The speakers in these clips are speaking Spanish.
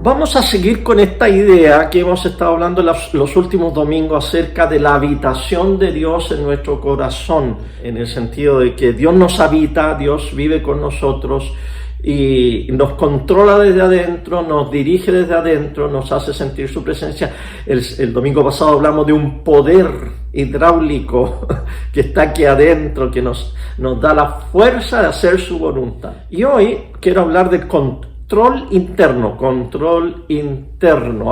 Vamos a seguir con esta idea que hemos estado hablando los últimos domingos acerca de la habitación de Dios en nuestro corazón, en el sentido de que Dios nos habita, Dios vive con nosotros y nos controla desde adentro, nos dirige desde adentro, nos hace sentir su presencia. El domingo pasado hablamos de un poder hidráulico que está aquí adentro, que nos da la fuerza de hacer su voluntad. Y hoy quiero hablar de control interno,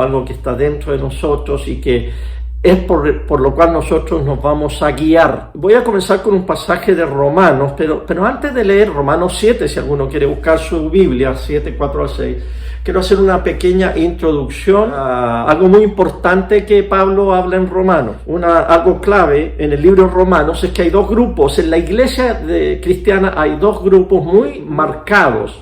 algo que está dentro de nosotros y que es por lo cual nosotros nos vamos a guiar. Voy a comenzar con un pasaje de Romanos, pero antes de leer Romanos 7, si alguno quiere buscar su Biblia, 7, 4 al 6, quiero hacer una pequeña introducción a algo muy importante que Pablo habla en Romanos. Algo clave en el libro de Romanos es que hay dos grupos. En la iglesia cristiana hay dos grupos muy marcados.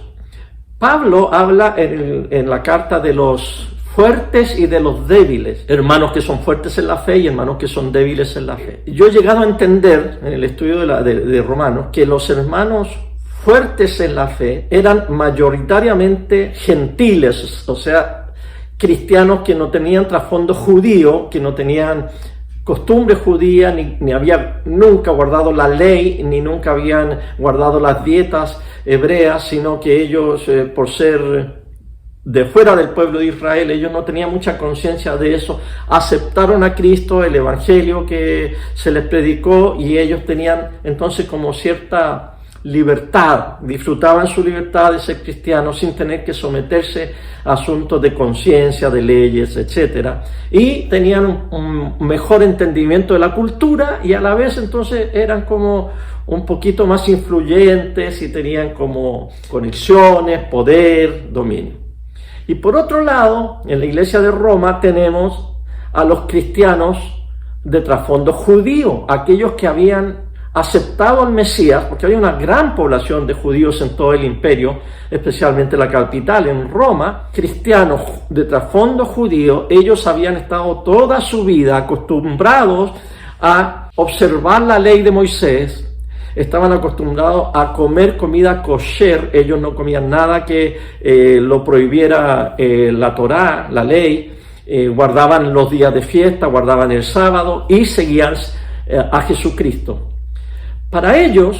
Pablo habla en la carta de los fuertes y de los débiles, hermanos que son fuertes en la fe y hermanos que son débiles en la fe. Yo he llegado a entender en el estudio de Romanos que los hermanos fuertes en la fe eran mayoritariamente gentiles, o sea, cristianos que no tenían trasfondo judío, que no tenían costumbre judía, ni habían nunca guardado la ley, ni nunca habían guardado las dietas hebreas, sino que ellos, por ser de fuera del pueblo de Israel, ellos no tenían mucha conciencia de eso, aceptaron a Cristo, el evangelio que se les predicó, y ellos tenían entonces como cierta libertad, disfrutaban su libertad de ser cristianos sin tener que someterse a asuntos de conciencia, de leyes, etc. Y tenían un mejor entendimiento de la cultura y a la vez entonces eran como un poquito más influyentes y tenían como conexiones, poder, dominio. Y por otro lado, en la iglesia de Roma tenemos a los cristianos de trasfondo judío, aquellos que habían aceptado al Mesías, porque había una gran población de judíos en todo el imperio, especialmente la capital, en Roma, cristianos de trasfondo judío. Ellos habían estado toda su vida acostumbrados a observar la ley de Moisés, estaban acostumbrados a comer comida kosher, ellos no comían nada que lo prohibiera la Torá, la ley, guardaban los días de fiesta, guardaban el sábado y seguían a Jesucristo. Para ellos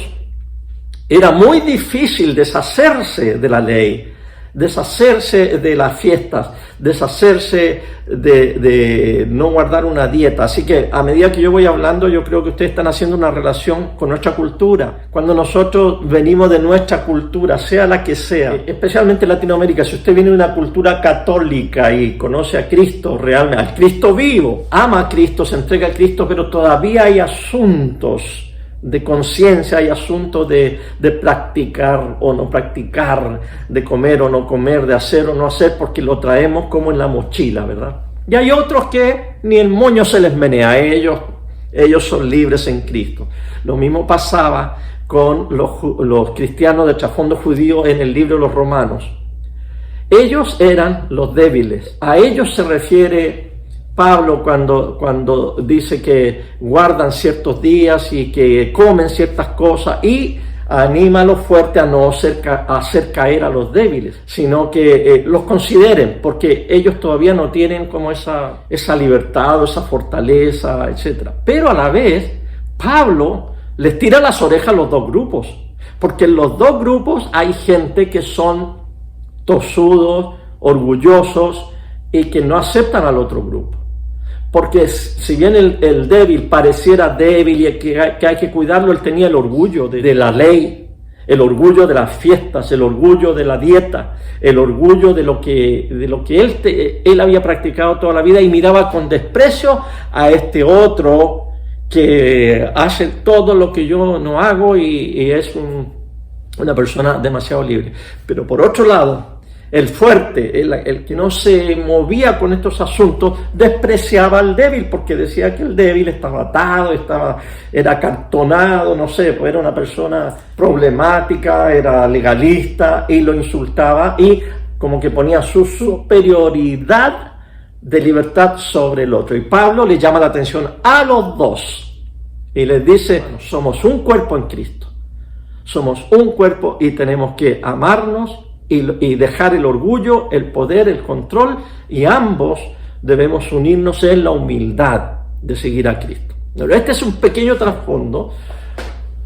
era muy difícil deshacerse de la ley, deshacerse de las fiestas, deshacerse de no guardar una dieta. Así que a medida que yo voy hablando, yo creo que ustedes están haciendo una relación con nuestra cultura. Cuando nosotros venimos de nuestra cultura, sea la que sea, especialmente en Latinoamérica, si usted viene de una cultura católica y conoce a Cristo realmente, al Cristo vivo, ama a Cristo, se entrega a Cristo, pero todavía hay asuntos de conciencia, hay asuntos de practicar o no practicar, de comer o no comer, de hacer o no hacer, porque lo traemos como en la mochila, ¿verdad? Y hay otros que ni el moño se les menea, ellos son libres en Cristo. Lo mismo pasaba con los cristianos de trasfondo judío en el libro de los Romanos. Ellos eran los débiles, a ellos se refiere Pablo cuando dice que guardan ciertos días y que comen ciertas cosas, y anima a los fuertes a no hacer caer a los débiles, sino que los consideren, porque ellos todavía no tienen como esa libertad o esa fortaleza, etc. Pero a la vez, Pablo les tira las orejas a los dos grupos, porque en los dos grupos hay gente que son tosudos, orgullosos y que no aceptan al otro grupo. Porque si bien el débil pareciera débil y que hay que cuidarlo, él tenía el orgullo de la ley, el orgullo de las fiestas, el orgullo de la dieta, el orgullo de lo que él había practicado toda la vida, y miraba con desprecio a este otro que hace todo lo que yo no hago y es una persona demasiado libre. Pero por otro lado, el fuerte, el que no se movía con estos asuntos, despreciaba al débil, porque decía que el débil estaba atado, era acartonado, no sé, pues era una persona problemática, era legalista, y lo insultaba y como que ponía su superioridad de libertad sobre el otro. Y Pablo le llama la atención a los dos y les dice: bueno, somos un cuerpo en Cristo, somos un cuerpo y tenemos que amarnos y dejar el orgullo, el poder, el control, y ambos debemos unirnos en la humildad de seguir a Cristo. Pero este es un pequeño trasfondo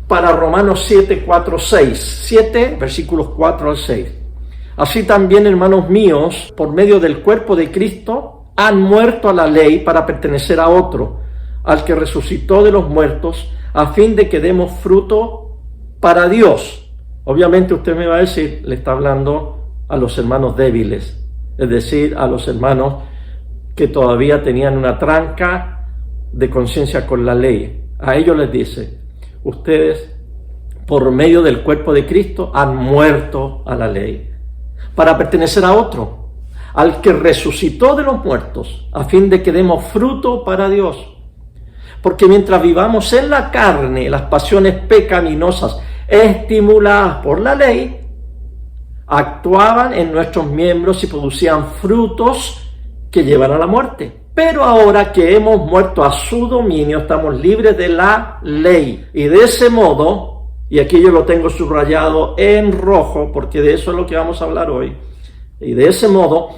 para Romanos 7, 4, 6. 7, versículos 4 al 6. Así también, hermanos míos, por medio del cuerpo de Cristo, han muerto a la ley para pertenecer a otro, al que resucitó de los muertos, a fin de que demos fruto para Dios. Obviamente usted me va a decir, le está hablando a los hermanos débiles, es decir, a los hermanos que todavía tenían una tranca de conciencia con la ley. A ellos les dice, ustedes por medio del cuerpo de Cristo han muerto a la ley para pertenecer a otro, al que resucitó de los muertos, a fin de que demos fruto para Dios. Porque mientras vivamos en la carne, las pasiones pecaminosas estimuladas por la ley actuaban en nuestros miembros y producían frutos que llevan a la muerte. Pero ahora que hemos muerto a su dominio, estamos libres de la ley. Y de ese modo, y aquí yo lo tengo subrayado en rojo, porque de eso es lo que vamos a hablar hoy, y de ese modo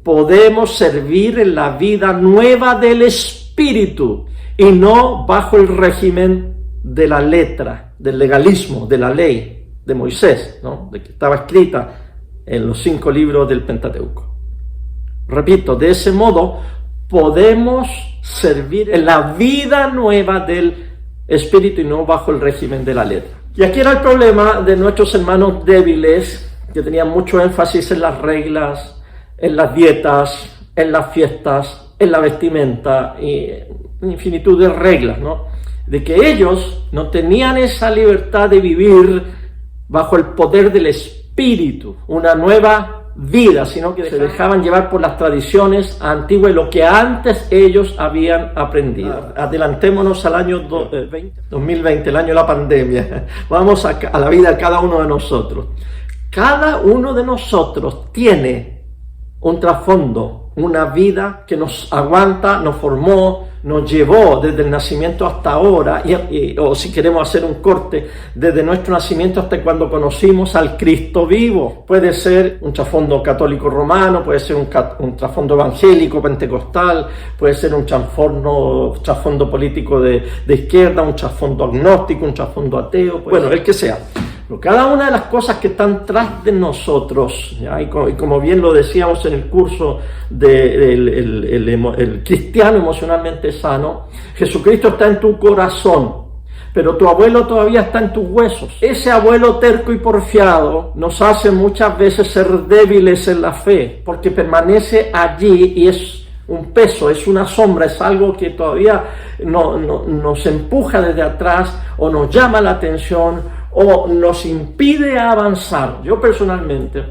podemos servir en la vida nueva del Espíritu, y no bajo el régimen de la letra, del legalismo, de la ley de Moisés, ¿no? De que estaba escrita en los 5 libros del Pentateuco. Repito, de ese modo podemos servir en la vida nueva del Espíritu y no bajo el régimen de la letra. Y aquí era el problema de nuestros hermanos débiles, que tenían mucho énfasis en las reglas, en las dietas, en las fiestas, en la vestimenta y infinitud de reglas, ¿no? De que ellos no tenían esa libertad de vivir bajo el poder del Espíritu, una nueva vida, sino que se dejaban llevar por las tradiciones antiguas y lo que antes ellos habían aprendido. Adelantémonos al año 2020, el año de la pandemia. Vamos a la vida de cada uno de nosotros. Cada uno de nosotros tiene un trasfondo, una vida que nos aguanta, nos formó, nos llevó desde el nacimiento hasta ahora, o si queremos hacer un corte, desde nuestro nacimiento hasta cuando conocimos al Cristo vivo. Puede ser un trasfondo católico romano, puede ser un trasfondo evangélico, pentecostal, puede ser un trasfondo político de izquierda, un trasfondo agnóstico, un trasfondo ateo, bueno, el que sea. Pero cada una de las cosas que están tras de nosotros, ¿ya? Y como bien lo decíamos en el curso el cristiano emocionalmente sano, Jesucristo está en tu corazón, pero tu abuelo todavía está en tus huesos. Ese abuelo terco y porfiado nos hace muchas veces ser débiles en la fe, porque permanece allí y es un peso, es una sombra, es algo que todavía nos empuja desde atrás o nos llama la atención o nos impide avanzar. Yo personalmente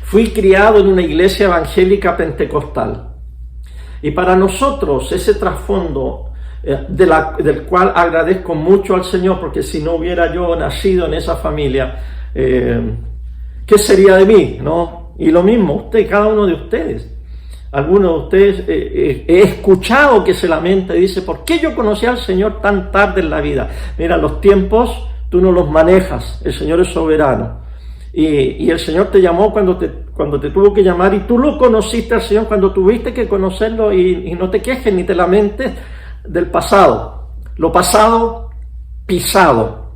fui criado en una iglesia evangélica pentecostal y para nosotros ese trasfondo del cual agradezco mucho al Señor, porque si no hubiera yo nacido en esa familia, ¿qué sería de mí? ¿No? Y lo mismo usted, cada uno de ustedes. Algunos de ustedes he escuchado que se lamenta y dice, ¿por qué yo conocí al Señor tan tarde en la vida? Mira, los tiempos tú no los manejas, el Señor es soberano. Y el Señor te llamó cuando te tuvo que llamar, y tú lo conociste al Señor cuando tuviste que conocerlo, y no te quejes ni te lamentes del pasado. Lo pasado, pisado.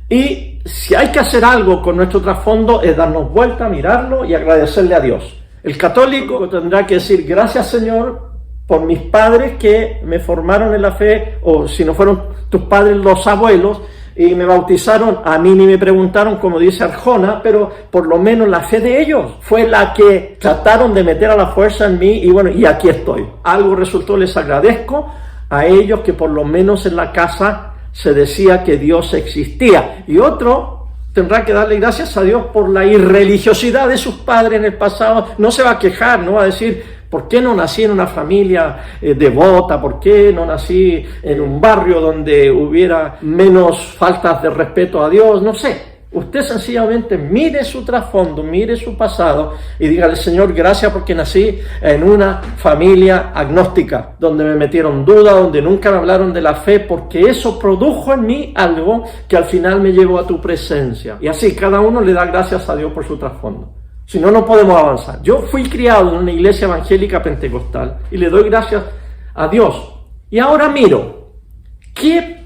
Y si hay que hacer algo con nuestro trasfondo es darnos vuelta, mirarlo y agradecerle a Dios. El católico tendrá que decir, gracias Señor por mis padres que me formaron en la fe, o si no fueron tus padres, los abuelos, y me bautizaron, a mí ni me preguntaron, como dice Arjona, pero por lo menos la fe de ellos fue la que trataron de meter a la fuerza en mí, y bueno, y aquí estoy. Algo resultó, les agradezco a ellos que por lo menos en la casa se decía que Dios existía, y otro tendrá que darle gracias a Dios por la irreligiosidad de sus padres en el pasado. No se va a quejar, no va a decir, ¿por qué no nací en una familia devota? ¿Por qué no nací en un barrio donde hubiera menos faltas de respeto a Dios? No sé. Usted sencillamente mire su trasfondo, mire su pasado y dígale: Señor, gracias porque nací en una familia agnóstica, donde me metieron dudas, donde nunca me hablaron de la fe, porque eso produjo en mí algo que al final me llevó a tu presencia. Y así cada uno le da gracias a Dios por su trasfondo. Si no, no podemos avanzar. Yo fui criado en una iglesia evangélica pentecostal y le doy gracias a Dios. Y ahora miro, ¿qué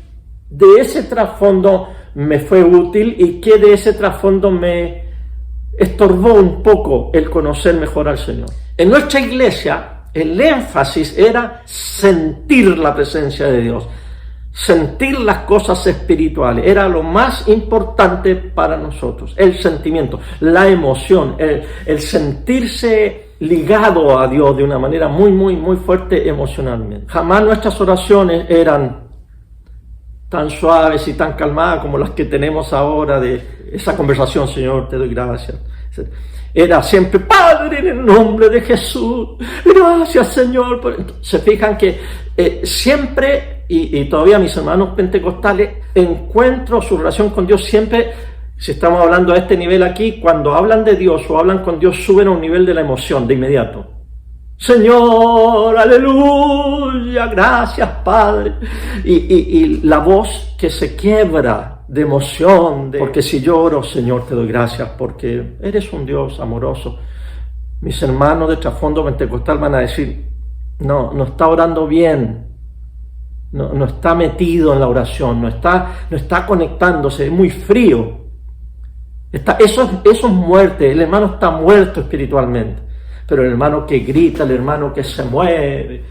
de ese trasfondo me fue útil y qué de ese trasfondo me estorbó un poco el conocer mejor al Señor? En nuestra iglesia el énfasis era sentir la presencia de Dios, sentir las cosas espirituales, era lo más importante para nosotros, el sentimiento, la emoción, el sentirse ligado a Dios de una manera muy fuerte emocionalmente. Jamás nuestras oraciones eran tan suaves y tan calmadas como las que tenemos ahora de esa conversación: Señor, te doy gracias. Era siempre: Padre, en el nombre de Jesús, gracias, Señor. Se fijan que siempre, y todavía mis hermanos pentecostales, encuentro su relación con Dios siempre, si estamos hablando a este nivel aquí, cuando hablan de Dios o hablan con Dios, suben a un nivel de la emoción de inmediato. Señor, aleluya, gracias, Padre. Y la voz que se quiebra de emoción, porque si lloro, Señor, te doy gracias porque eres un Dios amoroso. Mis hermanos de trasfondo pentecostal van a decir: no está orando bien, no está metido en la oración, no está conectándose, es muy frío. Eso es muerte, el hermano está muerto espiritualmente. Pero el hermano que grita, el hermano que se mueve,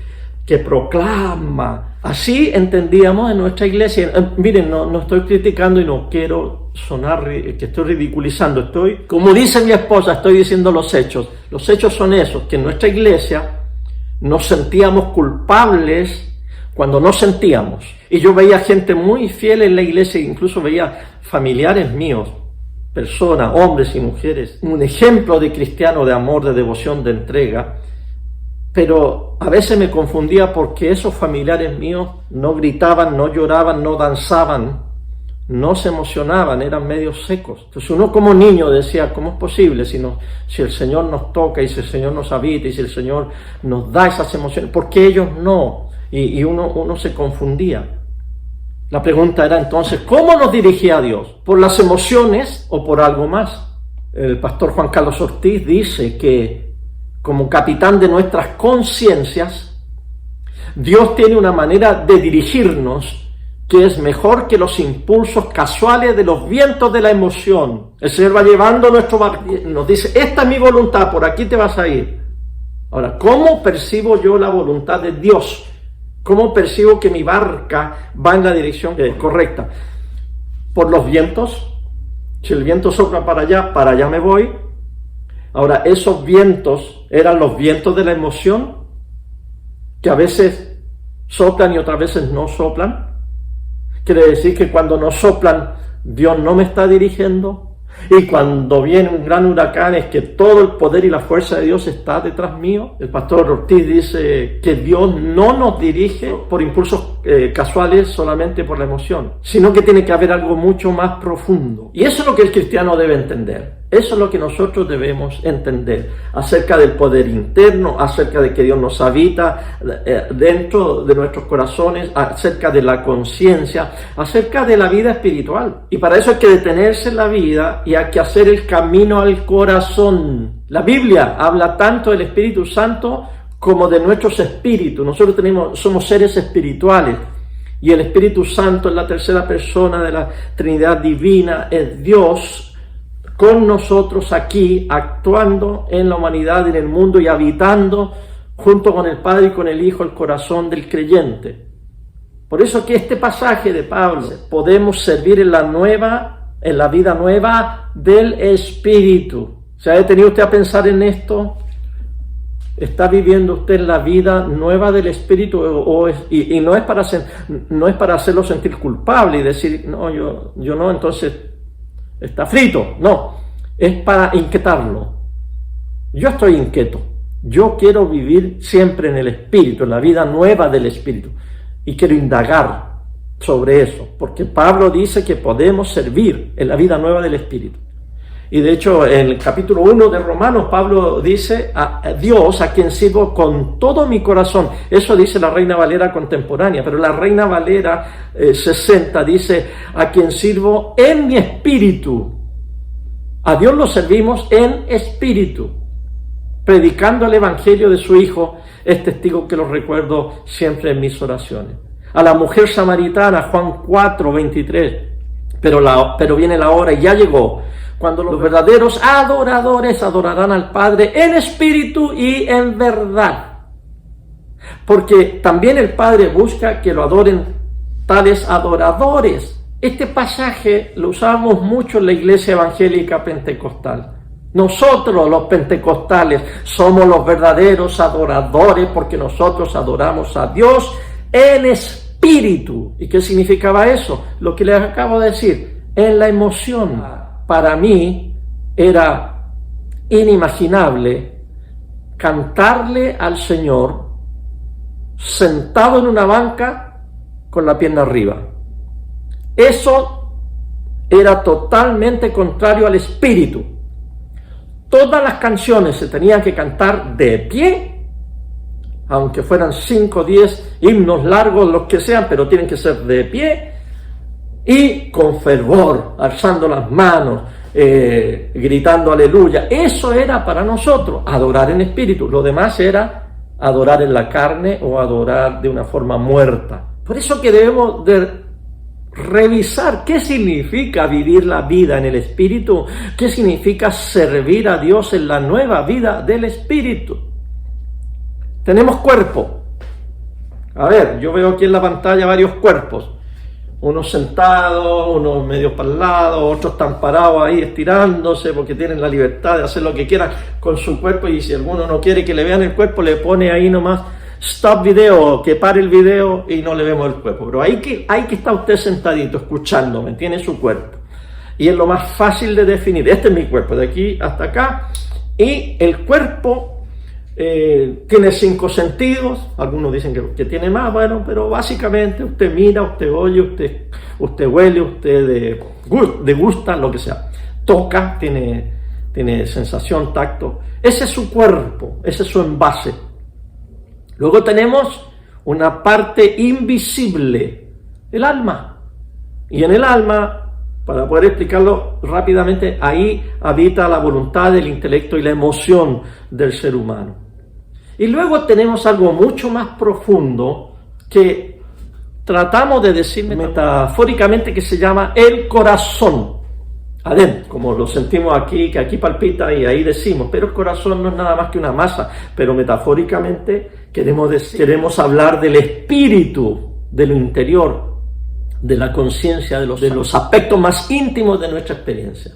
que proclama. Así entendíamos en nuestra iglesia. Miren, no estoy criticando y no quiero sonar que estoy ridiculizando. Como dice mi esposa, estoy diciendo los hechos. Los hechos son esos, que en nuestra iglesia nos sentíamos culpables cuando no sentíamos. Y yo veía gente muy fiel en la iglesia, incluso veía familiares míos, personas, hombres y mujeres, un ejemplo de cristiano, de amor, de devoción, de entrega, pero a veces me confundía porque esos familiares míos no gritaban, no lloraban, no danzaban, no se emocionaban, eran medio secos. Entonces uno como niño decía: ¿cómo es posible si el Señor nos toca y si el Señor nos habita y si el Señor nos da esas emociones? ¿Por qué ellos no? Y uno se confundía. La pregunta era entonces: ¿cómo nos dirigía a Dios? ¿Por las emociones o por algo más? El pastor Juan Carlos Ortiz dice que como capitán de nuestras conciencias, Dios tiene una manera de dirigirnos que es mejor que los impulsos casuales de los vientos de la emoción. El Señor va llevando nuestro barco, nos dice: esta es mi voluntad, por aquí te vas a ir. Ahora, ¿cómo percibo yo la voluntad de Dios? ¿Cómo percibo que mi barca va en la dirección correcta? ¿Por los vientos? Si el viento sopla para allá me voy. Ahora, esos vientos eran los vientos de la emoción, que a veces soplan y otras veces no soplan. Quiere decir que cuando no soplan, Dios no me está dirigiendo. Y cuando viene un gran huracán es que todo el poder y la fuerza de Dios está detrás mío. El pastor Ortiz dice que Dios no nos dirige por impulsos casuales, solamente por la emoción, sino que tiene que haber algo mucho más profundo. Y eso es lo que el cristiano debe entender. Eso es lo que nosotros debemos entender acerca del poder interno, acerca de que Dios nos habita dentro de nuestros corazones, acerca de la conciencia, acerca de la vida espiritual. Y para eso hay que detenerse en la vida y hay que hacer el camino al corazón. La Biblia habla tanto del Espíritu Santo como de nuestros espíritus. Nosotros somos seres espirituales. Y el Espíritu Santo es la tercera persona de la Trinidad Divina, es Dios con nosotros aquí, actuando en la humanidad, en el mundo y habitando junto con el Padre y con el Hijo el corazón del creyente. Por eso que este pasaje de Pablo, podemos servir en la vida nueva del Espíritu. ¿Se ha detenido usted a pensar en esto? ¿Está viviendo usted la vida nueva del Espíritu? Y no es para hacerlo sentir culpable y decir: no, yo no, entonces está frito. No, es para inquietarlo. Yo estoy inquieto. Yo quiero vivir siempre en el Espíritu, en la vida nueva del Espíritu. Y quiero indagar sobre eso, porque Pablo dice que podemos servir en la vida nueva del Espíritu. Y de hecho, en el capítulo 1 de Romanos, Pablo dice a Dios, a quien sirvo con todo mi corazón. Eso dice la Reina Valera contemporánea, pero la Reina Valera 60 dice, a quien sirvo en mi espíritu. A Dios lo servimos en espíritu, predicando el evangelio de su Hijo. Es testigo que lo recuerdo siempre en mis oraciones. A la mujer samaritana, Juan 4, 23, pero viene la hora y ya llegó, cuando los verdaderos adoradores adorarán al Padre en espíritu y en verdad. Porque también el Padre busca que lo adoren tales adoradores. Este pasaje lo usamos mucho en la iglesia evangélica pentecostal. Nosotros los pentecostales somos los verdaderos adoradores porque nosotros adoramos a Dios en espíritu. ¿Y qué significaba eso? Lo que les acabo de decir, en la emoción. Para mí era inimaginable cantarle al Señor sentado en una banca con la pierna arriba. Eso era totalmente contrario al espíritu. Todas las canciones se tenían que cantar de pie, aunque fueran 5 o 10 himnos largos, los que sean, pero tienen que ser de pie y con fervor, alzando las manos, gritando aleluya. Eso era para nosotros adorar en espíritu. Lo demás era adorar en la carne o adorar de una forma muerta. Por eso que debemos de revisar qué significa vivir la vida en el espíritu, qué significa servir a Dios en la nueva vida del espíritu. Tenemos cuerpo. A ver, yo veo aquí en la pantalla varios cuerpos. Unos sentados, unos medio para el lado, otros están parados ahí estirándose porque tienen la libertad de hacer lo que quieran con su cuerpo, y si alguno no quiere que le vean el cuerpo, le pone ahí nomás stop video, que pare el video y no le vemos el cuerpo. Pero ahí que está usted sentadito, escuchándome, tiene su cuerpo. Y es lo más fácil de definir. Este es mi cuerpo, de aquí hasta acá. Y el cuerpo tiene 5 sentidos, algunos dicen que tiene más, bueno, pero básicamente usted mira, usted oye, usted huele, usted degusta, lo que sea, toca, tiene sensación, tacto. Ese es su cuerpo, ese es su envase. Luego tenemos una parte invisible, el alma. Y en el alma, para poder explicarlo rápidamente, ahí habita la voluntad, el intelecto y la emoción del ser humano. Y luego tenemos algo mucho más profundo que tratamos de decir metafóricamente, que se llama el corazón. Adentro, como lo sentimos aquí, que aquí palpita y ahí decimos, pero el corazón no es nada más que una masa, pero metafóricamente queremos hablar del espíritu, de lo interior, de la conciencia, de los aspectos más íntimos de nuestra experiencia.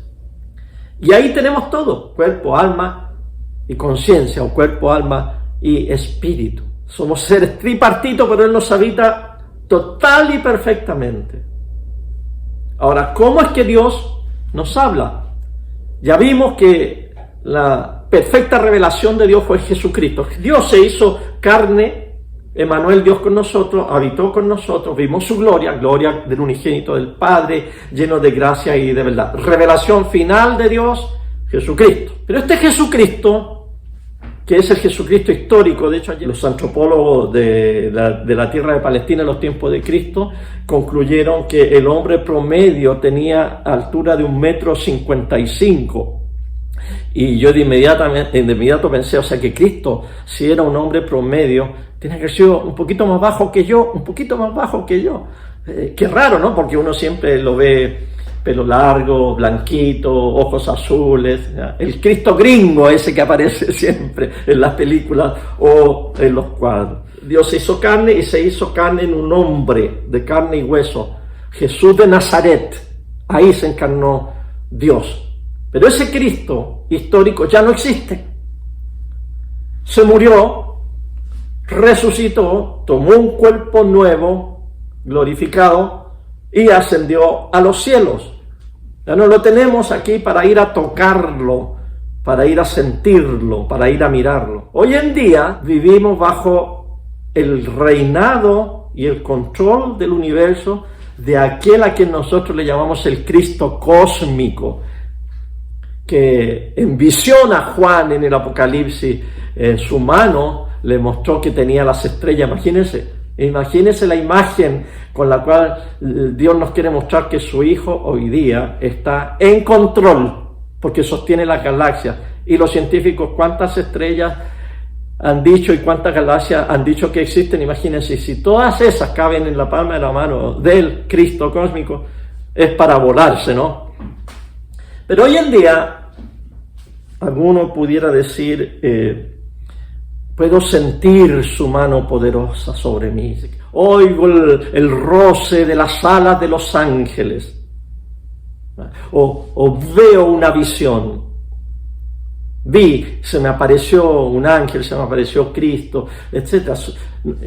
Y ahí tenemos todo, cuerpo, alma y conciencia, o cuerpo, alma y espíritu. Somos seres tripartitos, pero Él nos habita total y perfectamente. Ahora, ¿cómo es que Dios nos habla? Ya vimos que la perfecta revelación de Dios fue Jesucristo. Dios se hizo carne, Emmanuel, Dios con nosotros, habitó con nosotros, vimos su gloria del unigénito del Padre, lleno de gracia y de verdad. Revelación final de Dios, Jesucristo. Pero este Jesucristo, que es el Jesucristo histórico, de hecho ayer los antropólogos de la tierra de Palestina en los tiempos de Cristo concluyeron que el hombre promedio tenía altura de 1,55 m. Y yo de inmediato pensé, o sea que Cristo, si era un hombre promedio, tiene que haber sido un poquito más bajo que yo, Qué raro, ¿no? Porque uno siempre lo ve pelo largo, blanquito, ojos azules, ¿ya? El Cristo gringo ese que aparece siempre en las películas o en los cuadros. Dios se hizo carne y se hizo carne en un hombre de carne y hueso, Jesús de Nazaret. Ahí se encarnó Dios. Pero ese Cristo histórico ya no existe. Se murió, resucitó, tomó un cuerpo nuevo, glorificado, y ascendió a los cielos. Ya no lo tenemos aquí para ir a tocarlo, para ir a sentirlo, para ir a mirarlo. Hoy en día vivimos bajo el reinado y el control del universo de aquel a quien nosotros le llamamos el Cristo cósmico, que en visión a Juan en el Apocalipsis, en su mano le mostró que tenía las estrellas. Imagínense la imagen con la cual Dios nos quiere mostrar que su Hijo hoy día está en control, porque sostiene las galaxias. Y los científicos, ¿cuántas estrellas han dicho y cuántas galaxias han dicho que existen? Imagínense, si todas esas caben en la palma de la mano del Cristo cósmico, es para volarse, ¿no? Pero hoy en día, alguno pudiera decir, puedo sentir su mano poderosa sobre mí. Oigo el roce de las alas de los ángeles. O veo una visión. Se me apareció un ángel, se me apareció Cristo, etc.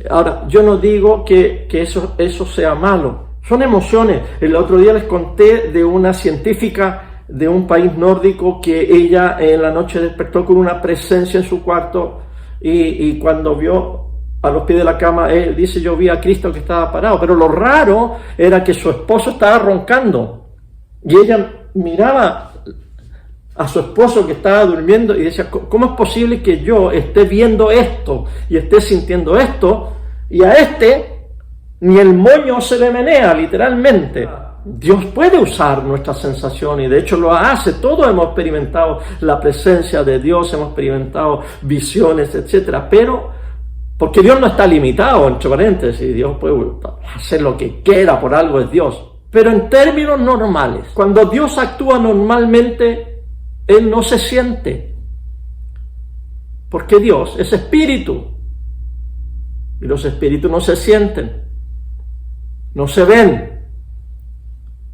Ahora, yo no digo que eso sea malo. Son emociones. El otro día les conté de una científica de un país nórdico que ella en la noche despertó con una presencia en su cuarto y cuando vio a los pies de la cama, dice, yo vi a Cristo que estaba parado, pero lo raro era que su esposo estaba roncando y ella miraba a su esposo que estaba durmiendo y decía, ¿cómo es posible que yo esté viendo esto y esté sintiendo esto y a ni el moño se le menea, literalmente? Dios puede usar nuestras sensaciones y de hecho lo hace. Todos hemos experimentado la presencia de Dios, hemos experimentado visiones, etcétera, pero porque Dios no está limitado, entre paréntesis, Dios puede hacer lo que quiera, por algo es Dios. Pero en términos normales, cuando Dios actúa normalmente, Él no se siente, porque Dios es espíritu y los espíritus no se sienten, no se ven.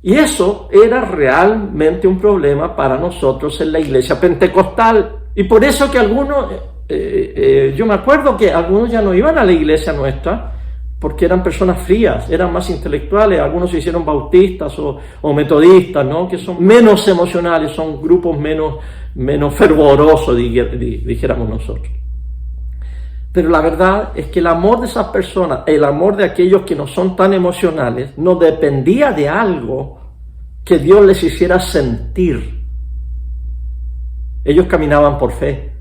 Y eso era realmente un problema para nosotros en la iglesia pentecostal. Y por eso que algunos, yo me acuerdo que algunos ya no iban a la iglesia nuestra, porque eran personas frías, eran más intelectuales, algunos se hicieron bautistas o metodistas, ¿no? Que son menos emocionales, son grupos menos fervorosos, dijéramos nosotros. Pero la verdad es que el amor de esas personas, el amor de aquellos que no son tan emocionales, no dependía de algo que Dios les hiciera sentir. Ellos caminaban por fe.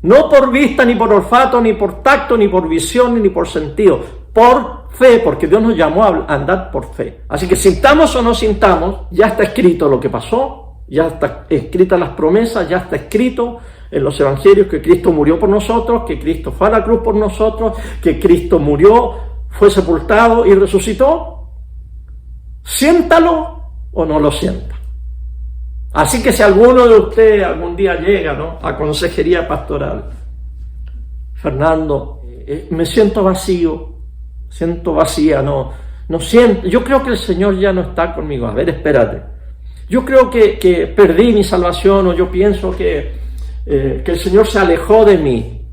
No por vista, ni por olfato, ni por tacto, ni por visión, ni por sentido. Por fe, porque Dios nos llamó a andar por fe. Así que sintamos o no sintamos, ya está escrito lo que pasó, ya está escritas las promesas, ya está escrito en los evangelios que Cristo murió por nosotros, que Cristo fue a la cruz por nosotros, que Cristo murió, fue sepultado y resucitó. Siéntalo o no lo sienta. Así que si alguno de ustedes algún día llega, ¿no?, a consejería pastoral, Fernando, me siento vacío, siento vacía, no siento, yo creo que el Señor ya no está conmigo. A ver, espérate, yo creo que perdí mi salvación, o yo pienso que el Señor se alejó de mí.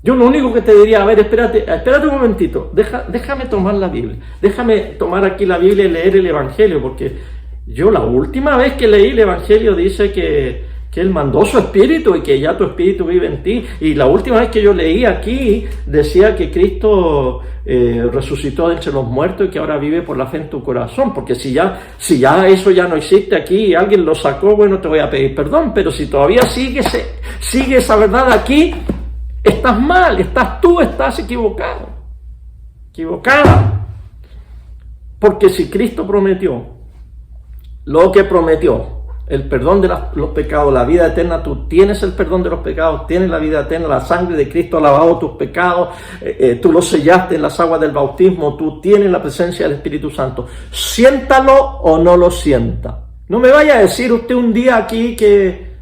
Yo lo único que te diría, a ver, espérate un momentito, déjame tomar la Biblia, déjame tomar aquí la Biblia y leer el Evangelio, porque yo la última vez que leí el Evangelio dice que Él mandó su Espíritu y que ya tu Espíritu vive en ti, y la última vez que yo leí aquí decía que Cristo resucitó de entre los muertos y que ahora vive por la fe en tu corazón, porque si ya eso ya no existe aquí y alguien lo sacó, bueno, te voy a pedir perdón, pero si todavía sigue esa verdad aquí, estás mal, estás equivocado, equivocada, porque si Cristo prometió lo que prometió, el perdón de los pecados, la vida eterna, tú tienes el perdón de los pecados, tienes la vida eterna, la sangre de Cristo ha lavado tus pecados, tú los sellaste en las aguas del bautismo, tú tienes la presencia del Espíritu Santo. Siéntalo o no lo sienta. No me vaya a decir usted un día aquí que,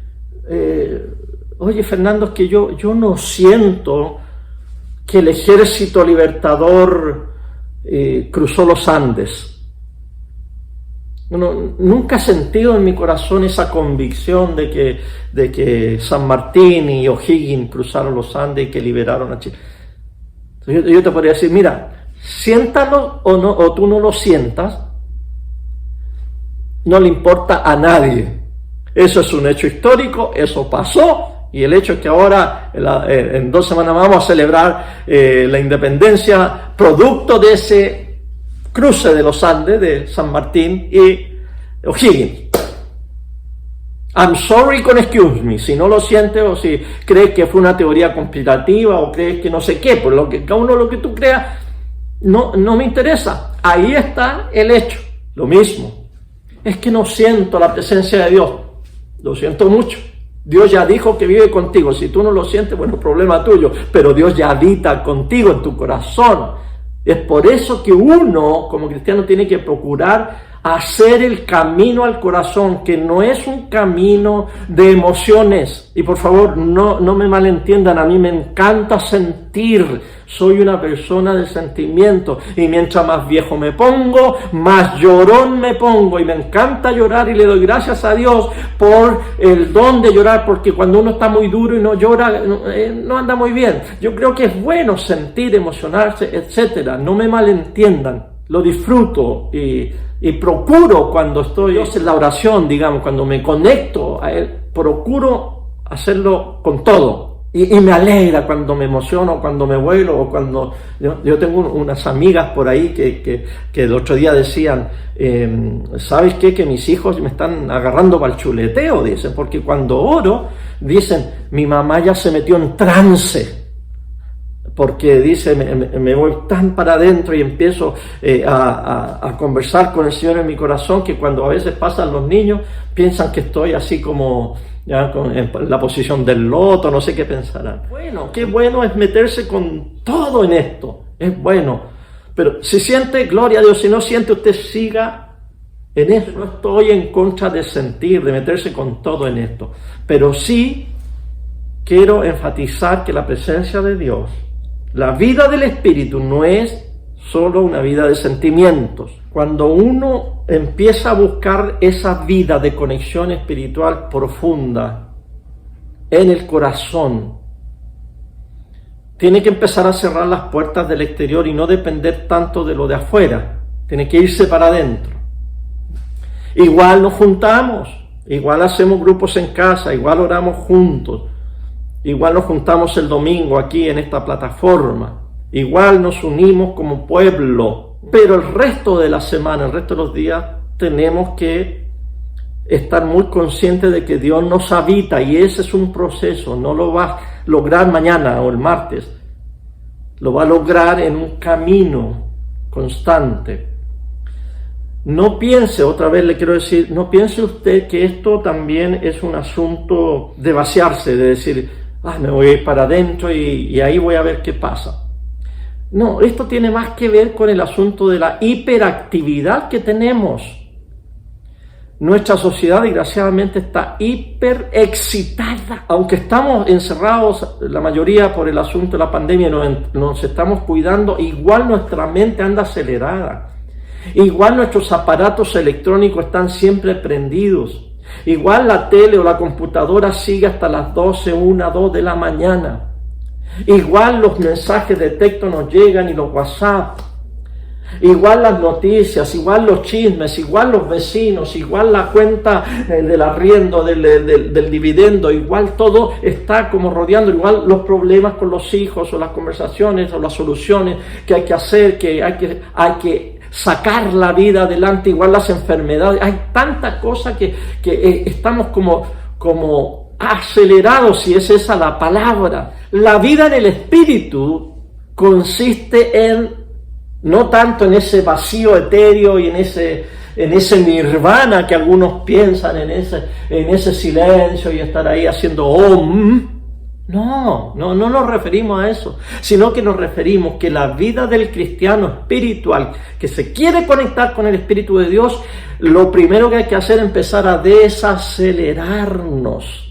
oye, Fernando, es que yo no siento que el ejército libertador cruzó los Andes. Nunca he sentido en mi corazón esa convicción de que San Martín y O'Higgins cruzaron los Andes y que liberaron a Chile. Yo te podría decir, mira, siéntalo o tú no lo sientas, no le importa a nadie. Eso es un hecho histórico, eso pasó Y el hecho es que ahora, en 2 semanas vamos a celebrar la independencia, producto de ese cruce de los Andes, de San Martín y O'Higgins. I'm sorry con excuse me, si no lo sientes o si crees que fue una teoría conspirativa o crees que no sé qué, por lo que cada uno lo que tú creas, no me interesa. Ahí está el hecho. Lo mismo, es que no siento la presencia de Dios, lo siento mucho. Dios ya dijo que vive contigo, si tú no lo sientes, bueno, problema tuyo, pero Dios ya habita contigo en tu corazón. Es por eso que uno, como cristiano, tiene que procurar hacer el camino al corazón, que no es un camino de emociones. Y por favor, no me malentiendan, a mí me encanta sentir, soy una persona de sentimiento, y mientras más viejo me pongo, más llorón me pongo, y me encanta llorar, y le doy gracias a Dios por el don de llorar, porque cuando uno está muy duro y no llora, no anda muy bien. Yo creo que es bueno sentir, emocionarse, etcétera. No me malentiendan, lo disfruto y procuro cuando estoy en la oración, digamos, cuando me conecto a Él, procuro hacerlo con todo. Y me alegra cuando me emociono, cuando me vuelo, o cuando... Yo tengo unas amigas por ahí que el otro día decían, ¿sabes qué? Que mis hijos me están agarrando para el chuleteo, dicen, porque cuando oro, dicen, mi mamá ya se metió en trance. Porque dice, me voy tan para adentro y empiezo a conversar con el Señor en mi corazón, que cuando a veces pasan los niños, piensan que estoy así como ya en la posición del loto, no sé qué pensarán. Bueno, qué bueno es meterse con todo en esto, es bueno. Pero si siente, gloria a Dios, si no siente, usted siga en eso. No estoy en contra de sentir, de meterse con todo en esto. Pero sí quiero enfatizar que la presencia de Dios, la vida del Espíritu, no es solo una vida de sentimientos. Cuando uno empieza a buscar esa vida de conexión espiritual profunda en el corazón, tiene que empezar a cerrar las puertas del exterior y no depender tanto de lo de afuera. Tiene que irse para adentro. Igual nos juntamos, igual hacemos grupos en casa, igual oramos juntos. Igual nos juntamos el domingo aquí en esta plataforma. Igual nos unimos como pueblo. Pero el resto de la semana, el resto de los días, tenemos que estar muy conscientes de que Dios nos habita. Y ese es un proceso. No lo va a lograr mañana o el martes. Lo va a lograr en un camino constante. No piense, otra vez le quiero decir, no piense usted que esto también es un asunto de vaciarse, de decir, me voy a ir para adentro y ahí voy a ver qué pasa. No, esto tiene más que ver con el asunto de la hiperactividad que tenemos. Nuestra sociedad, desgraciadamente, está hiperexcitada. Aunque estamos encerrados, la mayoría por el asunto de la pandemia, nos estamos cuidando, igual nuestra mente anda acelerada. Igual nuestros aparatos electrónicos están siempre prendidos. Igual la tele o la computadora sigue hasta las 12, 1, 2 de la mañana. Igual los mensajes de texto nos llegan y los WhatsApp. Igual las noticias, igual los chismes, igual los vecinos, igual la cuenta del arriendo, del dividendo, igual todo está como rodeando, igual los problemas con los hijos o las conversaciones o las soluciones que hay que hacer, que hay que sacar la vida adelante, igual las enfermedades. Hay tantas cosas que estamos como acelerados, si es esa la palabra. La vida en el Espíritu consiste en, no tanto en ese vacío etéreo y en ese nirvana que algunos piensan, en ese silencio y estar ahí haciendo om. No nos referimos a eso, sino que nos referimos que la vida del cristiano espiritual, que se quiere conectar con el Espíritu de Dios, lo primero que hay que hacer es empezar a desacelerarnos.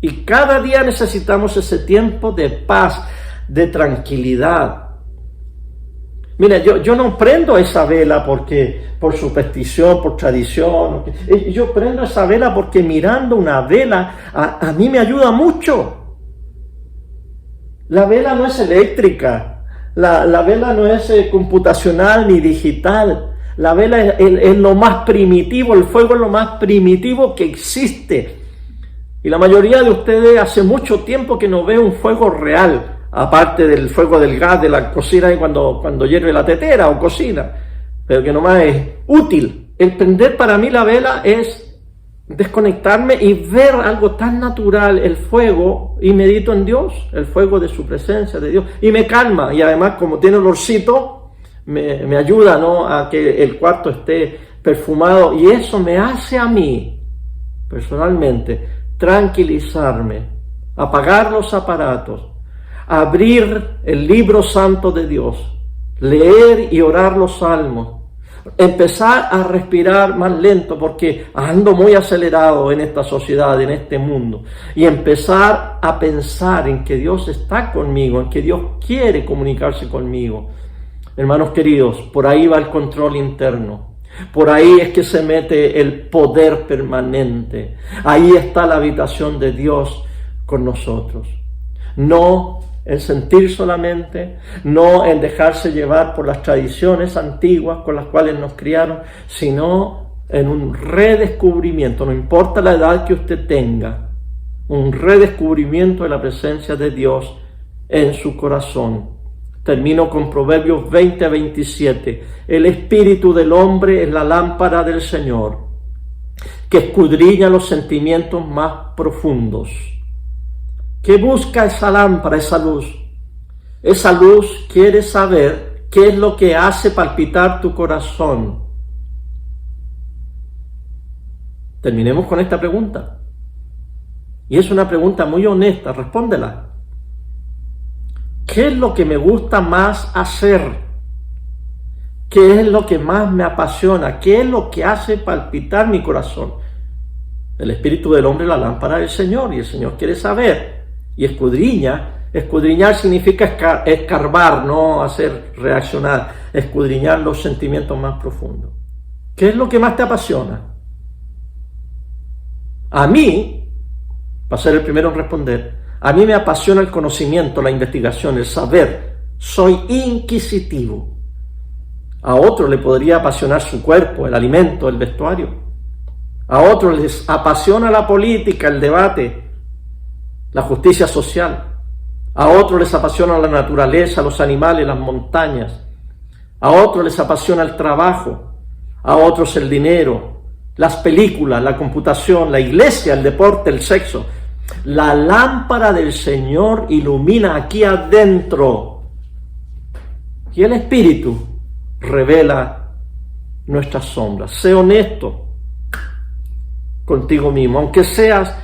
Y cada día necesitamos ese tiempo de paz, de tranquilidad. Mira, yo no prendo esa vela por superstición, por tradición. Yo prendo esa vela porque mirando una vela a mí me ayuda mucho. La vela no es eléctrica, la vela no es computacional ni digital. La vela es lo más primitivo, el fuego es lo más primitivo que existe. Y la mayoría de ustedes hace mucho tiempo que no ve un fuego real, aparte del fuego del gas de la cocina y cuando hierve la tetera o cocina, pero que nomás es útil. El prender para mí la vela es desconectarme y ver algo tan natural, el fuego, y medito en Dios, el fuego de su presencia, de Dios, y me calma, y además como tiene olorcito, me ayuda, ¿no?, a que el cuarto esté perfumado, y eso me hace a mí, personalmente, tranquilizarme, apagar los aparatos, abrir el libro santo de Dios, leer y orar los salmos, empezar a respirar más lento porque ando muy acelerado en esta sociedad, en este mundo, y empezar a pensar en que Dios está conmigo, en que Dios quiere comunicarse conmigo. Hermanos queridos, por ahí va el control interno. Por ahí es que se mete el poder permanente. Ahí está la habitación de Dios con nosotros. No en sentir solamente, no en dejarse llevar por las tradiciones antiguas con las cuales nos criaron, sino en un redescubrimiento, no importa la edad que usted tenga, un redescubrimiento de la presencia de Dios en su corazón. Termino con Proverbios 20:27. El espíritu del hombre es la lámpara del Señor, que escudriña los sentimientos más profundos. ¿Qué busca esa lámpara, esa luz? Esa luz quiere saber qué es lo que hace palpitar tu corazón. Terminemos con esta pregunta. Y es una pregunta muy honesta, respóndela. ¿Qué es lo que me gusta más hacer? ¿Qué es lo que más me apasiona? ¿Qué es lo que hace palpitar mi corazón? El espíritu del hombre es la lámpara del Señor, y el Señor quiere saber. Y escudriña. Escudriñar significa escarbar, no hacer reaccionar. Escudriñar los sentimientos más profundos. ¿Qué es lo que más te apasiona? A mí, para ser el primero en responder, a mí me apasiona el conocimiento, la investigación, el saber. Soy inquisitivo. A otro le podría apasionar su cuerpo, el alimento, el vestuario. A otros les apasiona la política, el debate, la justicia social. A otros les apasiona la naturaleza, los animales, las montañas. A otros les apasiona el trabajo. A otros el dinero, las películas, la computación, la iglesia, el deporte, el sexo. La lámpara del Señor ilumina aquí adentro. Y el Espíritu revela nuestras sombras. Sé honesto contigo mismo. Aunque seas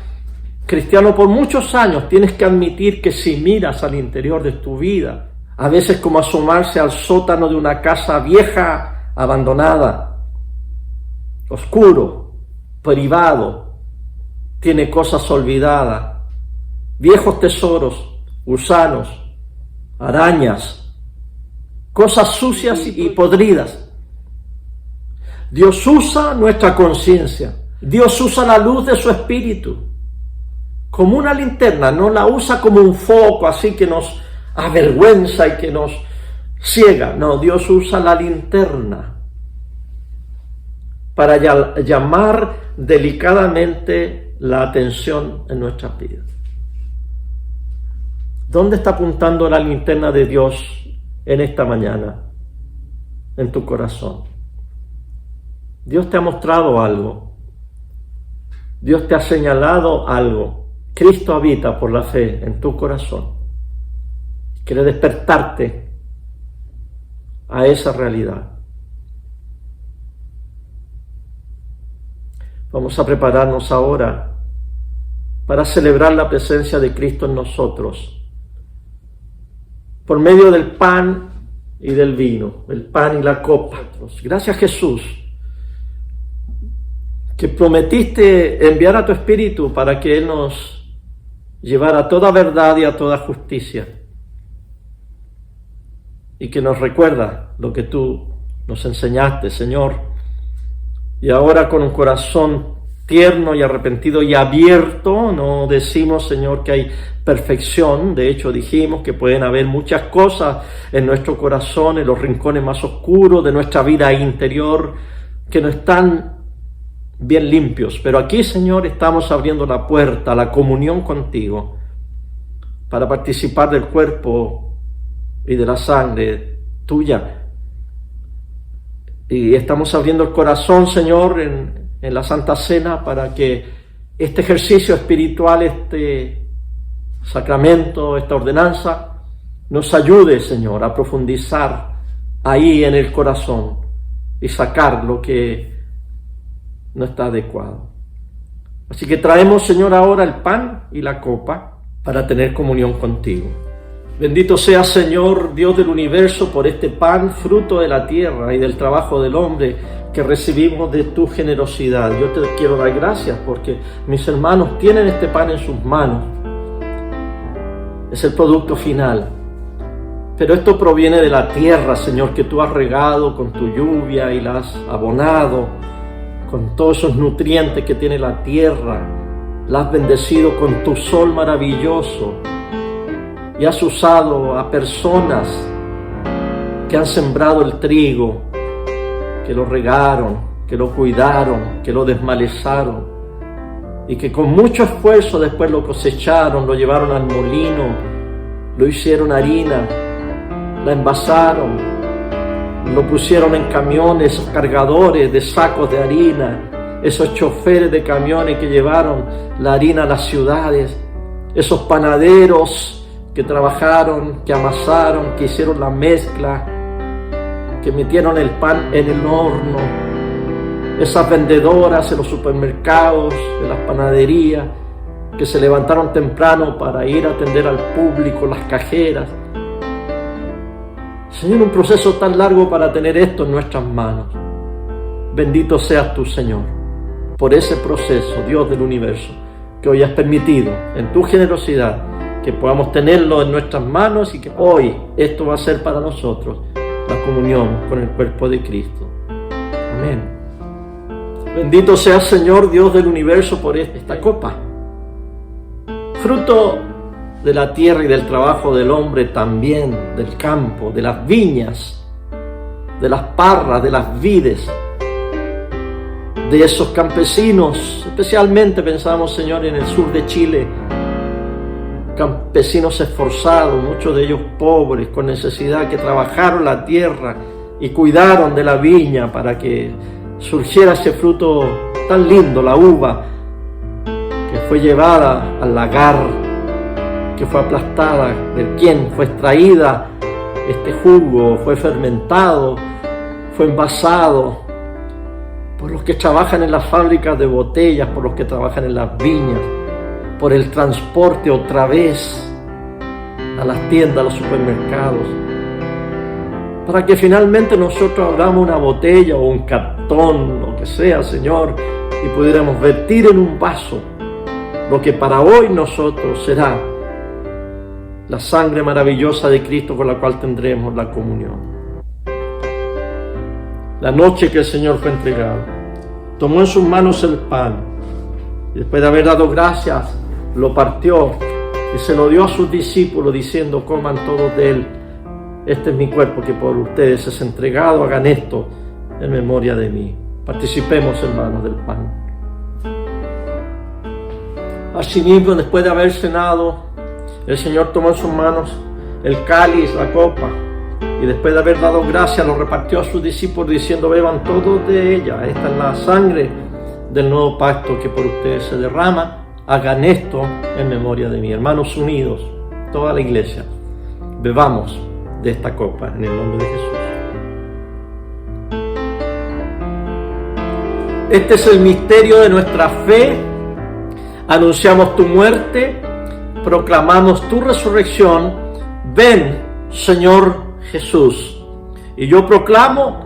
cristiano por muchos años, tienes que admitir que si miras al interior de tu vida, a veces como asomarse al sótano de una casa vieja, abandonada, oscuro, privado, tiene cosas olvidadas, viejos tesoros, gusanos, arañas, cosas sucias y podridas. Dios usa nuestra conciencia, Dios usa la luz de su espíritu como una linterna, no la usa como un foco así que nos avergüenza y que nos ciega. No, Dios usa la linterna para llamar delicadamente la atención en nuestras vidas. ¿Dónde está apuntando la linterna de Dios en esta mañana? En tu corazón. Dios te ha mostrado algo. Dios te ha señalado algo. Cristo habita por la fe en tu corazón. Quiere despertarte a esa realidad. Vamos a prepararnos ahora para celebrar la presencia de Cristo en nosotros por medio del pan y del vino, el pan y la copa. Gracias, Jesús, que prometiste enviar a tu Espíritu para que Él nos llevara a toda verdad y a toda justicia, y que nos recuerda lo que tú nos enseñaste, Señor. Y ahora con un corazón tierno y arrepentido y abierto, no decimos, Señor, que hay perfección. De hecho, dijimos que pueden haber muchas cosas en nuestro corazón, en los rincones más oscuros de nuestra vida interior, que no están bien limpios. Pero aquí, Señor, estamos abriendo la puerta a la comunión contigo para participar del cuerpo y de la sangre tuya. Y estamos abriendo el corazón, Señor, en la Santa Cena para que este ejercicio espiritual, este sacramento, esta ordenanza, nos ayude, Señor, a profundizar ahí en el corazón y sacar lo que no está adecuado. Así que traemos, Señor, ahora el pan y la copa para tener comunión contigo. Bendito seas, Señor, Dios del universo, por este pan, fruto de la tierra y del trabajo del hombre que recibimos de tu generosidad. Yo te quiero dar gracias porque mis hermanos tienen este pan en sus manos. Es el producto final. Pero esto proviene de la tierra, Señor, que tú has regado con tu lluvia y la has abonado con todos esos nutrientes que tiene la tierra. La has bendecido con tu sol maravilloso. Y has usado a personas que han sembrado el trigo, que lo regaron, que lo cuidaron, que lo desmalezaron y que con mucho esfuerzo después lo cosecharon, lo llevaron al molino, lo hicieron harina, la envasaron, lo pusieron en camiones, esos cargadores de sacos de harina, esos choferes de camiones que llevaron la harina a las ciudades, esos panaderos que trabajaron, que amasaron, que hicieron la mezcla, que metieron el pan en el horno, esas vendedoras en los supermercados, en las panaderías, que se levantaron temprano para ir a atender al público, las cajeras. Señor, un proceso tan largo para tener esto en nuestras manos. Bendito seas tú, Señor, por ese proceso, Dios del universo, que hoy has permitido en tu generosidad que podamos tenerlo en nuestras manos y que hoy esto va a ser para nosotros la comunión con el cuerpo de Cristo. Amén. Bendito sea, Señor, Dios del universo, por esta copa, fruto de la tierra y del trabajo del hombre, también del campo, de las viñas, de las parras, de las vides, de esos campesinos. Especialmente pensamos, Señor, en el sur de Chile, campesinos esforzados, muchos de ellos pobres, con necesidad, que trabajaron la tierra y cuidaron de la viña para que surgiera ese fruto tan lindo, la uva, que fue llevada al lagar, que fue aplastada, del quien fue extraída este jugo, fue fermentado, fue envasado, por los que trabajan en las fábricas de botellas, por los que trabajan en las viñas, por el transporte otra vez a las tiendas, a los supermercados, para que finalmente nosotros abramos una botella o un cartón, lo que sea, Señor, y pudiéramos vertir en un vaso lo que para hoy nosotros será la sangre maravillosa de Cristo con la cual tendremos la comunión. La noche que el Señor fue entregado, tomó en sus manos el pan y después de haber dado gracias, lo partió y se lo dio a sus discípulos diciendo: coman todos de él, este es mi cuerpo que por ustedes es entregado, hagan esto en memoria de mí. Participemos, hermanos, del pan. Asimismo, después de haber cenado, el Señor tomó en sus manos el cáliz, la copa, y después de haber dado gracias lo repartió a sus discípulos diciendo: beban todos de ella, esta es la sangre del nuevo pacto que por ustedes se derrama. Hagan esto en memoria de mí. Hermanos unidos, toda la iglesia, bebamos de esta copa en el nombre de Jesús. Este es el misterio de nuestra fe. Anunciamos tu muerte, proclamamos tu resurrección. Ven, Señor Jesús. Y yo proclamo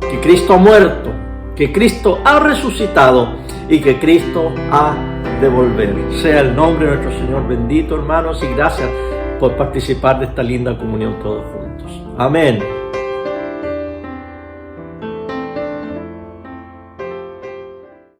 que Cristo ha muerto, que Cristo ha resucitado y que Cristo ha de volver. Sea el nombre de nuestro Señor bendito, hermanos, y gracias por participar de esta linda comunión todos juntos. Amén.